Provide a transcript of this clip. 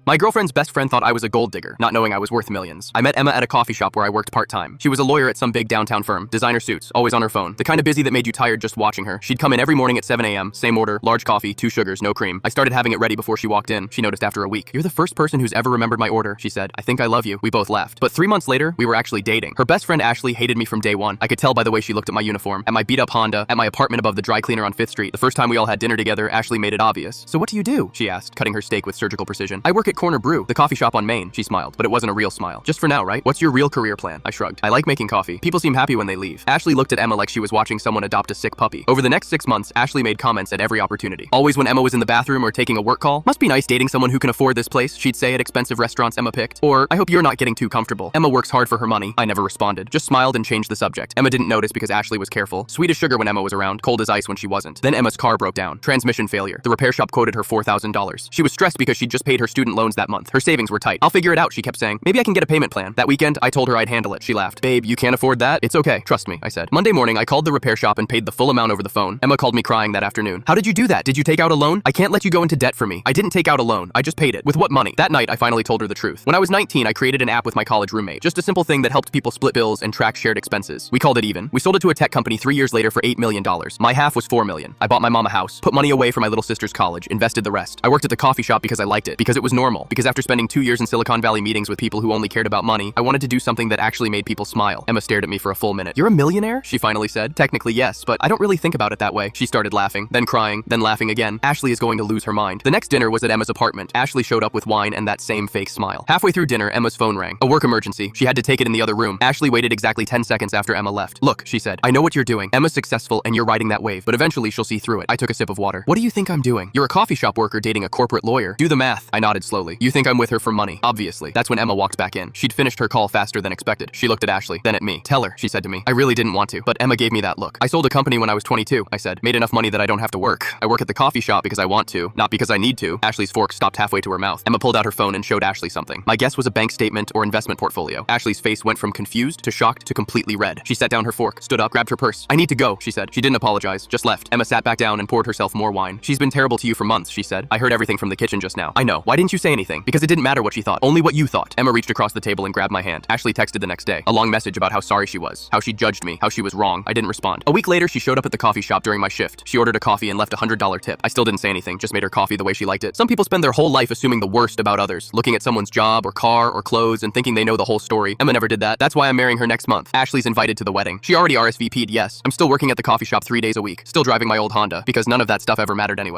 My girlfriend's best friend thought I was a gold digger, not knowing I was worth millions. I met Emma at a coffee shop where I worked part-time. She was a lawyer at some big downtown firm, designer suits, always on her phone. The kind of busy that made you tired just watching her. She'd come in every morning at 7 a.m., same order, large coffee, 2 sugars, no cream. I started having it ready before she walked in. She noticed after a week. "You're the first person who's ever remembered my order," she said. "I think I love you." We both laughed. But 3 months later, we were actually dating. Her best friend Ashley hated me from day one. I could tell by the way she looked at my uniform, at my beat-up Honda, at my apartment above the dry cleaner on 5th Street. The first time we all had dinner together, Ashley made it obvious. "So what do you do?" she asked, cutting her steak with surgical precision. "I work at Corner Brew, the coffee shop on Main," she smiled, but it wasn't a real smile. "Just for now, right? What's your real career plan?" I shrugged. "I like making coffee. People seem happy when they leave." Ashley looked at Emma like she was watching someone adopt a sick puppy. Over the next 6 months, Ashley made comments at every opportunity. Always when Emma was in the bathroom or taking a work call. "Must be nice dating someone who can afford this place," she'd say at expensive restaurants Emma picked. Or, "I hope you're not getting too comfortable. Emma works hard for her money." I never responded, just smiled and changed the subject. Emma didn't notice because Ashley was careful. Sweet as sugar when Emma was around, cold as ice when she wasn't. Then Emma's car broke down. Transmission failure. The repair shop quoted her $4,000. She was stressed because she'd just paid her student loans that month. Her savings were tight. "I'll figure it out," she kept saying. "Maybe I can get a payment plan." That weekend, I told her I'd handle it. She laughed. "Babe, you can't afford that? It's okay. Trust me," I said. Monday morning, I called the repair shop and paid the full amount over the phone. Emma called me crying that afternoon. "How did you do that? Did you take out a loan? I can't let you go into debt for me." "I didn't take out a loan. I just paid it." "With what money?" That night, I finally told her the truth. When I was 19, I created an app with my college roommate. Just a simple thing that helped people split bills and track shared expenses. We called it Even. We sold it to a tech company 3 years later for $8 million. My half was $4 million. I bought my mom a house, put money away for my little sister's college, invested the rest. I worked at the coffee shop because I liked it, because it was normal, because after spending 2 years in Silicon Valley meetings with people who only cared about money, I wanted to do something that actually made people smile. Emma stared at me for a full minute. "You're a millionaire?" she finally said. "Technically, yes, but I don't really think about it that way." She started laughing, then crying, then laughing again. Ashley is going to lose her mind. The next dinner was at Emma's apartment. Ashley showed up with wine and that same fake smile. Halfway through dinner, Emma's phone rang. A work emergency. She had to take it in the other room. Ashley waited exactly 10 seconds after Emma left. "Look," she said, "I know what you're doing. Emma's successful and you're riding that wave, but eventually she'll see through it." I took a sip of water. "What do you think I'm doing? You're a coffee shop worker dating a corporate lawyer. Do the math." I nodded slowly. "You think I'm with her for money?" "Obviously." That's when Emma walked back in. She'd finished her call faster than expected. She looked at Ashley, then at me. "Tell her," she said to me. I really didn't want to, but Emma gave me that look. "I sold a company when I was 22, I said. "Made enough money that I don't have to work. I work at the coffee shop because I want to, not because I need to." Ashley's fork stopped halfway to her mouth. Emma pulled out her phone and showed Ashley something. My guess was a bank statement or investment portfolio. Ashley's face went from confused to shocked to completely red. She set down her fork, stood up, grabbed her purse. "I need to go," she said. She didn't apologize, just left. Emma sat back down and poured herself more wine. "She's been terrible to you for months," she said. "I heard everything from the kitchen just now." "I know. Why didn't you say anything?" "Because it didn't matter what she thought, only what you thought." Emma reached across the table and grabbed my hand. Ashley texted the next day. A long message about how sorry she was, how she judged me, how she was wrong. I didn't respond. A week later, she showed up at the coffee shop during my shift. She ordered a coffee and left a $100 tip. I still didn't say anything, just made her coffee the way she liked it. Some people spend their whole life assuming the worst about others, looking at someone's job or car or clothes and thinking they know the whole story. Emma never did that. That's why I'm marrying her next month. Ashley's invited to the wedding. She already RSVP'd, yes. I'm still working at the coffee shop 3 days a week, still driving my old Honda, because none of that stuff ever mattered anyway.